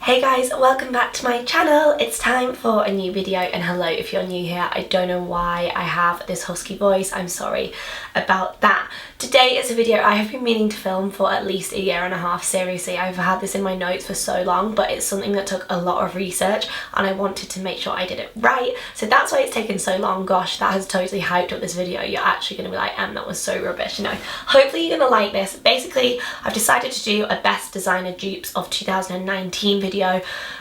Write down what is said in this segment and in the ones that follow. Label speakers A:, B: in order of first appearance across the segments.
A: Hey guys, welcome back to my channel. It's time for a new video, and hello if you're new here. I don't know why I have this husky voice. I'm sorry about that. Today is a video I have been meaning to film for at least a year and a half. Seriously, I've had this in my notes for so long, but it's something that took a lot of research and I wanted to make sure I did it right. So that's why it's taken so long. Gosh, that has totally hyped up this video. You're actually going to be like, that was so rubbish. No, hopefully you're going to like this. Basically, I've decided to do a best designer dupes of 2019 video.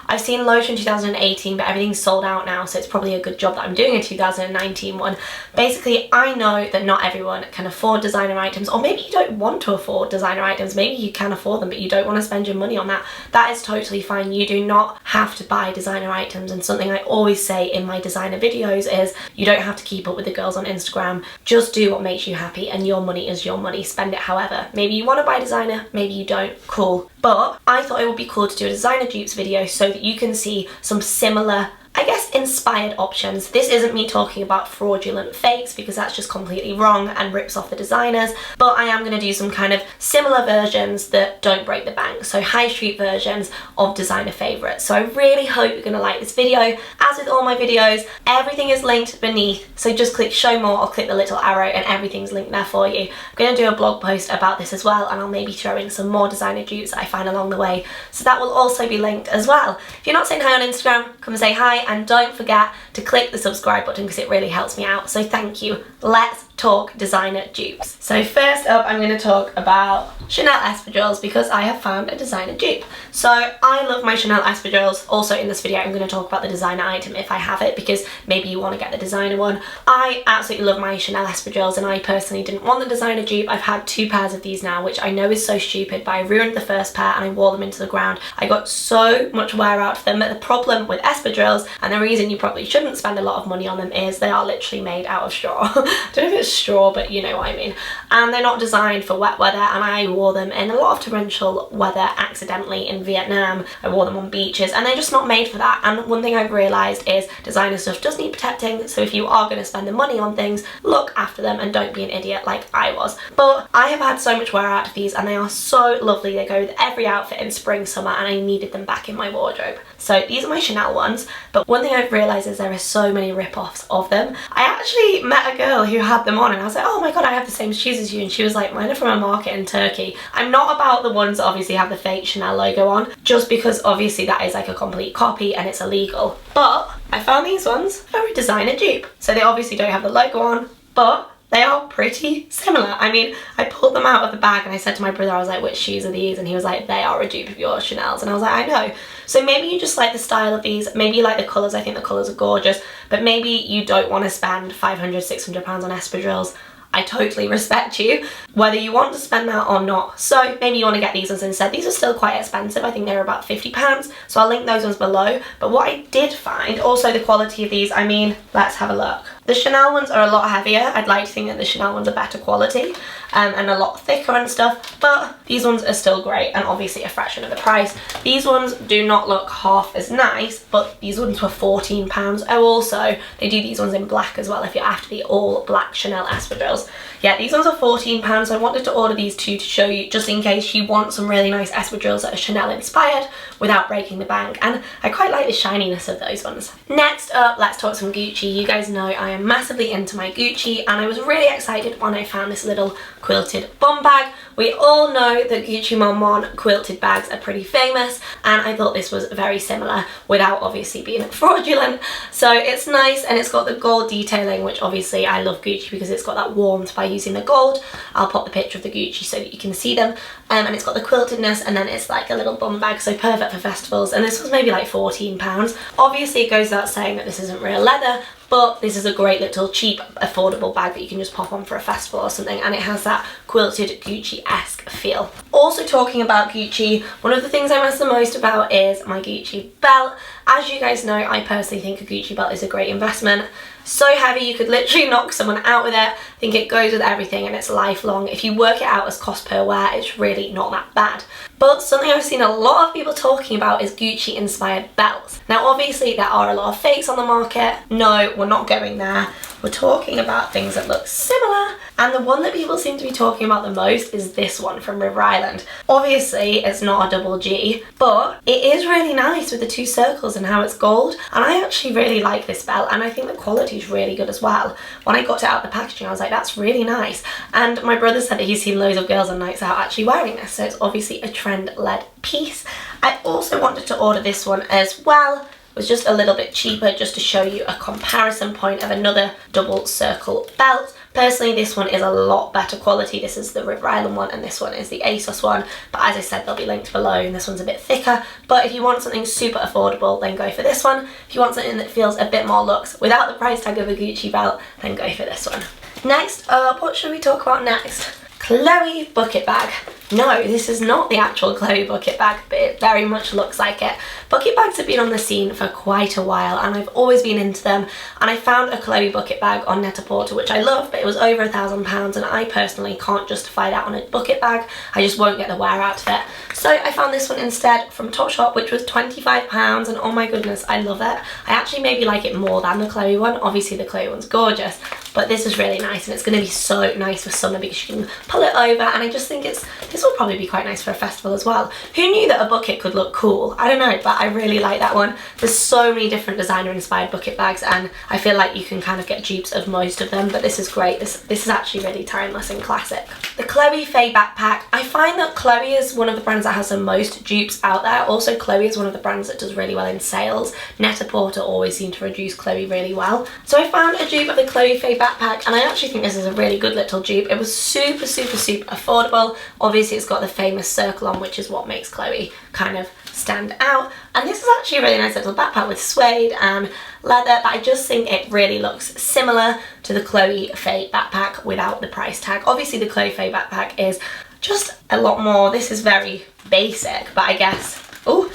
A: I've seen loads from 2018, but everything's sold out now, so it's probably a good job that I'm doing a 2019 one. Basically, I know that not everyone can afford designer items, or maybe you don't want to afford designer items. Maybe you can afford them, but you don't want to spend your money on that. That is totally fine. You do not have to buy designer items, and something I always say in my designer videos is you don't have to keep up with the girls on Instagram. Just do what makes you happy, and your money is your money. Spend it however. Maybe you want to buy designer, maybe you don't. Cool. But I thought it would be cool to do a designer dupes video so that you can see some similar, I guess, inspired options. This isn't me talking about fraudulent fakes because that's just completely wrong and rips off the designers, but I am going to do some kind of similar versions that don't break the bank, so high street versions of designer favourites. So I really hope you're going to like this video. As with all my videos, everything is linked beneath, so just click show more or click the little arrow and everything's linked there for you. I'm going to do a blog post about this as well, and I'll maybe throw in some more designer dupes that I find along the way, so that will also be linked as well. If you're not saying hi on Instagram, come say hi, and don't forget to click the subscribe button because it really helps me out, so thank you. Let's talk designer dupes. So first up, I'm going to talk about Chanel espadrilles because I have found a designer dupe. So I love my Chanel espadrilles. Also in this video I'm going to talk about the designer item if I have it, because maybe you want to get the designer one. I absolutely love my Chanel espadrilles, and I personally didn't want the designer dupe. I've had 2 pairs of these now, which I know is so stupid, but I ruined the first pair and I wore them into the ground. I got so much wear out of them. But the problem with espadrilles, and the reason you probably shouldn't spend a lot of money on them, is they are literally made out of straw. I don't know if it's straw, but you know what I mean. And they're not designed for wet weather, and I wore them in a lot of torrential weather accidentally in Vietnam. I wore them on beaches, and they're just not made for that. And one thing I've realised is designer stuff does need protecting, so if you are going to spend the money on things, look after them and don't be an idiot like I was. But I have had so much wear out of these, and they are so lovely. They go with every outfit in spring, summer, and I needed them back in my wardrobe. So these are my Chanel ones, but one thing I've realised is there are so many rip-offs of them. I actually met a girl who had them on, and I was like, oh my god, I have the same shoes as you, and she was like, mine are from a market in Turkey. I'm not about the ones that obviously have the fake Chanel logo on, just because obviously that is like a complete copy and it's illegal. But I found these ones for a designer dupe. So they obviously don't have the logo on, but they are pretty similar. I mean, I pulled them out of the bag and I said to my brother, I was like, which shoes are these? And he was like, they are a dupe of your Chanel's. And I was like, I know. So maybe you just like the style of these, maybe you like the colours. I think the colours are gorgeous, but maybe you don't want to spend 500, 600 pounds on espadrilles. I totally respect you, whether you want to spend that or not. So maybe you want to get these ones instead. These are still quite expensive. I think they're about £50, so I'll link those ones below. But what I did find, also the quality of these, I mean, let's have a look. The Chanel ones are a lot heavier. I'd like to think that the Chanel ones are better quality and a lot thicker and stuff, but these ones are still great and obviously a fraction of the price. These ones do not look half as nice, but these ones were £14. Oh, also, they do these ones in black as well if you're after the all black Chanel espadrilles. Yeah, these ones are £14, so I wanted to order these 2 to show you, just in case you want some really nice espadrilles that are Chanel inspired without breaking the bank, and I quite like the shininess of those ones. Next up, let's talk some Gucci. You guys know I am massively into my Gucci, and I was really excited when I found this little quilted bum bag. We all know that Gucci Mon Mon quilted bags are pretty famous, and I thought this was very similar without obviously being fraudulent. So it's nice, and it's got the gold detailing, which obviously I love Gucci because it's got that warmth by using the gold. I'll pop the picture of the Gucci so that you can see them. And it's got the quiltedness, and then it's like a little bum bag, so perfect for festivals. And this was maybe like £14. Obviously it goes without saying that this isn't real leather, but this is a great little cheap affordable bag that you can just pop on for a festival or something, and it has that quilted Gucci-esque feel. Also talking about Gucci, one of the things I miss the most about is my Gucci belt. As you guys know, I personally think a Gucci belt is a great investment. So heavy, you could literally knock someone out with it. I think it goes with everything and it's lifelong. If you work it out as cost per wear, it's really not that bad. But something I've seen a lot of people talking about is Gucci inspired belts. Now obviously there are a lot of fakes on the market. No, we're not going there. We're talking about things that look similar And the one that people seem to be talking about the most is this one from River Island. Obviously, it's not a double G, but it is really nice with the two circles and how it's gold. And I actually really like this belt, and I think the quality is really good as well. When I got it out of the packaging, I was like, that's really nice. And my brother said that he's seen loads of girls on nights out actually wearing this, so it's obviously a trend-led piece. I also wanted to order this one as well. It was just a little bit cheaper, just to show you a comparison point of another double circle belt. Personally, this one is a lot better quality. This is the River Island one and this one is the ASOS one. But as I said, they'll be linked below, and this one's a bit thicker. But if you want something super affordable, then go for this one. If you want something that feels a bit more luxe without the price tag of a Gucci belt, then go for this one. Next up, what should we talk about next? Chloe bucket bag. No, this is not the actual Chloe bucket bag, but it very much looks like it. Bucket bags have been on the scene for quite a while, and I've always been into them, and I found a Chloe bucket bag on Net-a-Porter, which I love, but it was over £1,000, and I personally can't justify that on a bucket bag. I just won't get the wear out of it. So I found this one instead from Topshop, which was £25, and oh my goodness, I love it. I actually maybe like it more than the Chloe one. Obviously the Chloe one's gorgeous, but this is really nice, and it's going to be so nice for summer because you can pull it over, and I just think this will probably be quite nice for a festival as well. Who knew that a bucket could look cool? I don't know, but I really like that one. There's so many different designer inspired bucket bags, and I feel like you can kind of get dupes of most of them, but this is great. This is actually really timeless and classic. The Chloe Faye backpack. I find that Chloe is one of the brands that has the most dupes out there. Also, Chloe is one of the brands that does really well in sales. Net-a-Porter always seem to reduce Chloe really well. So I found a dupe of the Chloe Faye backpack, and I actually think this is a really good little dupe. It was super affordable. Obviously it's got the famous circle on, which is what makes Chloe kind of stand out, and this is actually a really nice little backpack with suede and leather, but I just think it really looks similar to the Chloe Faye backpack without the price tag. Obviously the Chloe Faye backpack is just a lot more, this is very basic, but I guess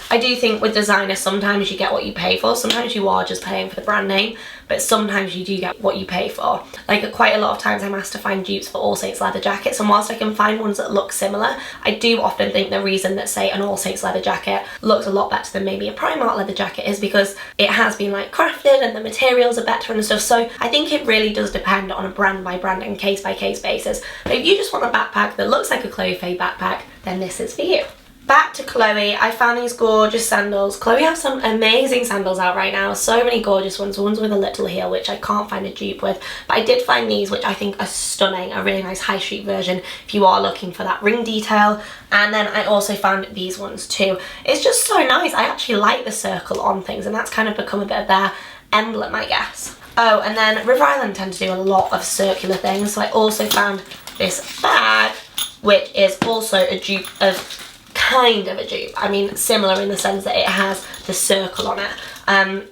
A: I do think with designer sometimes you get what you pay for. Sometimes you are just paying for the brand name, but sometimes you do get what you pay for. Like quite a lot of times I'm asked to find dupes for All Saints leather jackets, and whilst I can find ones that look similar, I do often think the reason that say an All Saints leather jacket looks a lot better than maybe a Primark leather jacket is because it has been like crafted and the materials are better and stuff. So I think it really does depend on a brand by brand and case by case basis. But if you just want a backpack that looks like a Chloe Faye backpack, then this is for you. Back to Chloe, I found these gorgeous sandals. Chloe has some amazing sandals out right now, so many gorgeous ones with a little heel, which I can't find a dupe with, but I did find these, which I think are stunning, a really nice high street version if you are looking for that ring detail. And then I also found these ones too. It's just so nice. I actually like the circle on things, and that's kind of become a bit of their emblem, I guess. Oh, and then River Island tend to do a lot of circular things, so I also found this bag, which is also a dupe of kind of a dupe. I mean, similar in the sense that it has the circle on it,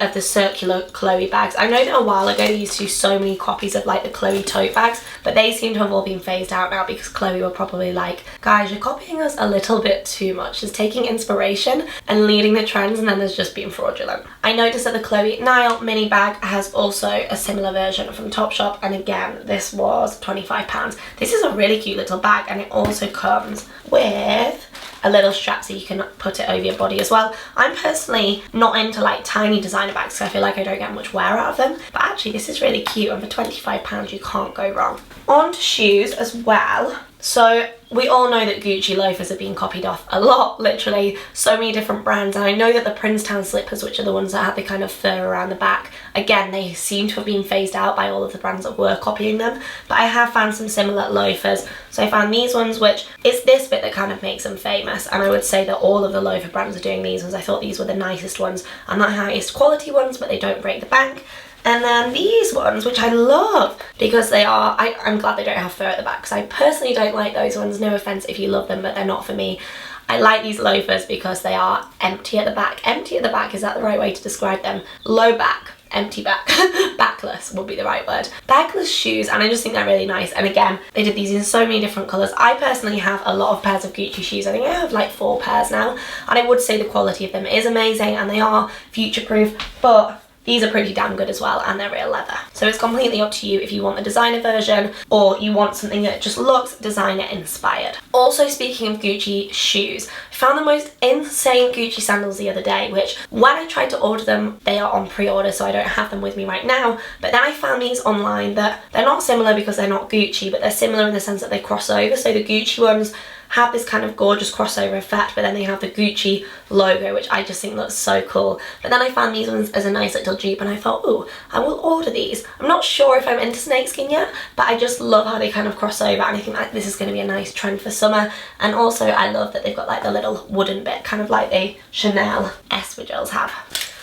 A: of the circular Chloe bags. I know that a while ago they used to do so many copies of like the Chloe tote bags, but they seem to have all been phased out now because Chloe were probably like, guys, you're copying us a little bit too much. It's taking inspiration and leading the trends, and then there's just being fraudulent. I noticed that the Chloe Nile mini bag has also a similar version from Topshop, and again, this was £25. This is a really cute little bag, and it also comes with a little strap so you can put it over your body as well. I'm personally not into like tiny designer bags, so I feel like I don't get much wear out of them, but actually this is really cute, and for £25 you can't go wrong. On to shoes as well. So we all know that Gucci loafers have been copied off a lot, literally so many different brands, and I know that the Princetown slippers, which are the ones that have the kind of fur around the back, again they seem to have been phased out by all of the brands that were copying them, but I have found some similar loafers. So I found these ones, which it's this bit that kind of makes them famous, and I would say that all of the loafer brands are doing these ones. I thought these were the nicest ones and the highest quality ones, but they don't break the bank. And then these ones, which I love because they are, I'm glad they don't have fur at the back, because I personally don't like those ones. No offense if you love them, but they're not for me. I like these loafers because they are empty at the back. Empty at the back, is that the right way to describe them? Low back, empty back. Backless would be the right word. Backless shoes, and I just think they're really nice. And again, they did these in so many different colours. I personally have a lot of pairs of Gucci shoes. I think I have like 4 pairs now, and I would say the quality of them is amazing and they are future proof, but these are pretty damn good as well, and they're real leather. So it's completely up to you if you want the designer version or you want something that just looks designer inspired. Also, speaking of Gucci shoes, I found the most insane Gucci sandals the other day, which when I tried to order them, they are on pre-order, so I don't have them with me right now. But then I found these online that they're not similar because they're not Gucci, but they're similar in the sense that they cross over. So the Gucci ones have this kind of gorgeous crossover effect, but then they have the Gucci logo, which I just think looks so cool. But then I found these ones as a nice little dupe, and I thought, oh, I will order these. I'm not sure if I'm into snakeskin yet, but I just love how they kind of cross over, and I think that this is going to be a nice trend for summer. And also I love that they've got like the little wooden bit, kind of like the Chanel espadrilles have.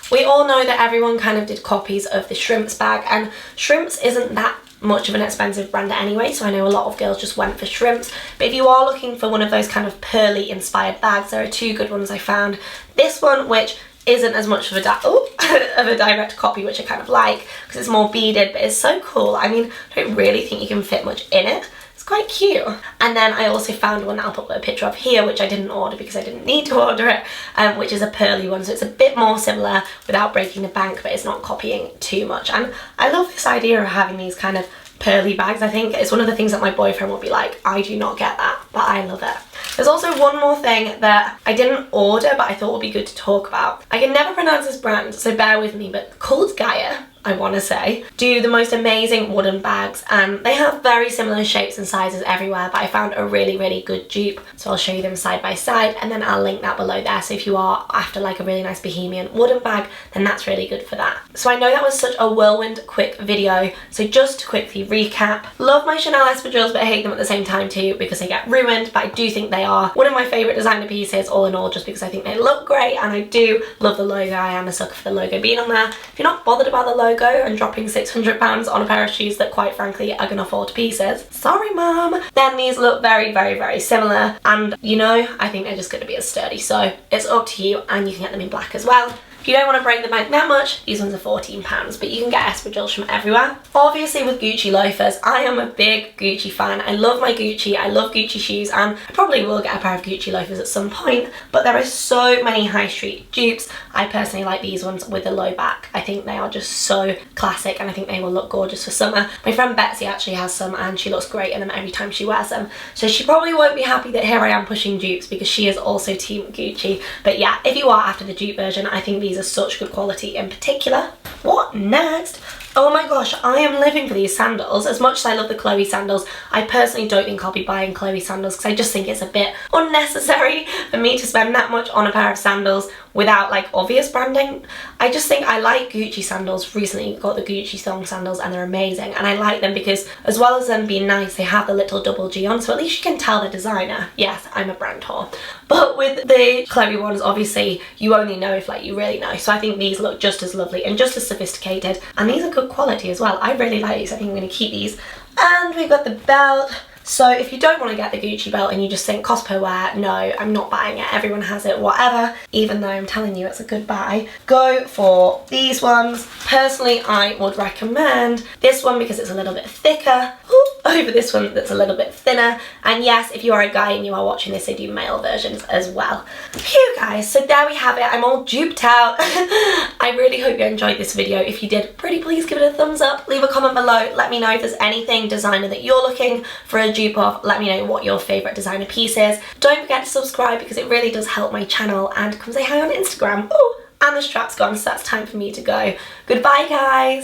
A: We all know that everyone kind of did copies of the Shrimps bag, and Shrimps isn't that much of an expensive brand anyway, so I know a lot of girls just went for Shrimps. But if you are looking for one of those kind of pearly inspired bags, there are two good ones I found. This one, which isn't as much of a direct copy, which I kind of like because it's more beaded, but it's so cool. I mean, I don't really think you can fit much in it. It's quite cute. And then I also found one that I'll put a picture of here, which I didn't order because I didn't need to order it, which is a pearly one. So it's a bit more similar without breaking the bank, but it's not copying too much. And I love this idea of having these kind of pearly bags. I think it's one of the things that my boyfriend will be like, I do not get that, but I love it. There's also one more thing that I didn't order, but I thought would be good to talk about. I can never pronounce this brand, so bear with me, but Cult Gaia, I want to say, do the most amazing wooden bags, and they have very similar shapes and sizes everywhere, but I found a really, really good dupe, so I'll show you them side by side, and then I'll link that below there. So if you are after like a really nice bohemian wooden bag, then that's really good for that. So I know that was such a whirlwind quick video, so just to quickly recap, love my Chanel espadrilles, but I hate them at the same time too because they get ruined, but I do think they are one of my favourite designer pieces all in all, just because I think they look great, and I do love the logo. I am a sucker for the logo being on there. If you're not bothered about the logo and dropping £600 on a pair of shoes that quite frankly are gonna fall to pieces, sorry mum, then these look very, very, very similar, and you know, I think they're just gonna be as sturdy, so it's up to you, and you can get them in black as well. If you don't want to break the bank that much, these ones are £14, but you can get espadrilles from everywhere. Obviously with Gucci loafers, I am a big Gucci fan. I love my Gucci, I love Gucci shoes, and I probably will get a pair of Gucci loafers at some point, but there are so many high street dupes. I personally like these ones with the low back. I think they are just so classic, and I think they will look gorgeous for summer. My friend Betsy actually has some, and she looks great in them every time she wears them, so she probably won't be happy that here I am pushing dupes because she is also team Gucci. But yeah, if you are after the dupe version, I think these are such good quality in particular. What next? Oh my gosh, I am living for these sandals. As much as I love the Chloe sandals, I personally don't think I'll be buying Chloe sandals because I just think it's a bit unnecessary for me to spend that much on a pair of sandals without like obvious branding. I just think I like Gucci sandals. Recently got the Gucci thong sandals and they're amazing, and I like them because as well as them being nice, they have the little double G on, so at least you can tell the designer. Yes, I'm a brand whore. But with the Chloe ones, obviously you only know if like you really know, so I think these look just as lovely and just as sophisticated, and these are good quality as well. I really like these. I think I'm going to keep these. And we've got the belt. So if you don't want to get the Gucci belt and you just think cost per wear, no, I'm not buying it, everyone has it, whatever, even though I'm telling you it's a good buy, go for these ones. Personally, I would recommend this one because it's a little bit thicker over this one that's a little bit thinner. And yes, if you are a guy and you are watching this, they do male versions as well. Phew guys, so there we have it. I'm all duped out. I really hope you enjoyed this video. If you did, pretty please give it a thumbs up, leave a comment below, let me know if there's anything designer that you're looking for a dupe of, let me know what your favourite designer piece is. Don't forget to subscribe because it really does help my channel, and come say hi on Instagram. Oh, and the strap's gone, so that's time for me to go. Goodbye guys!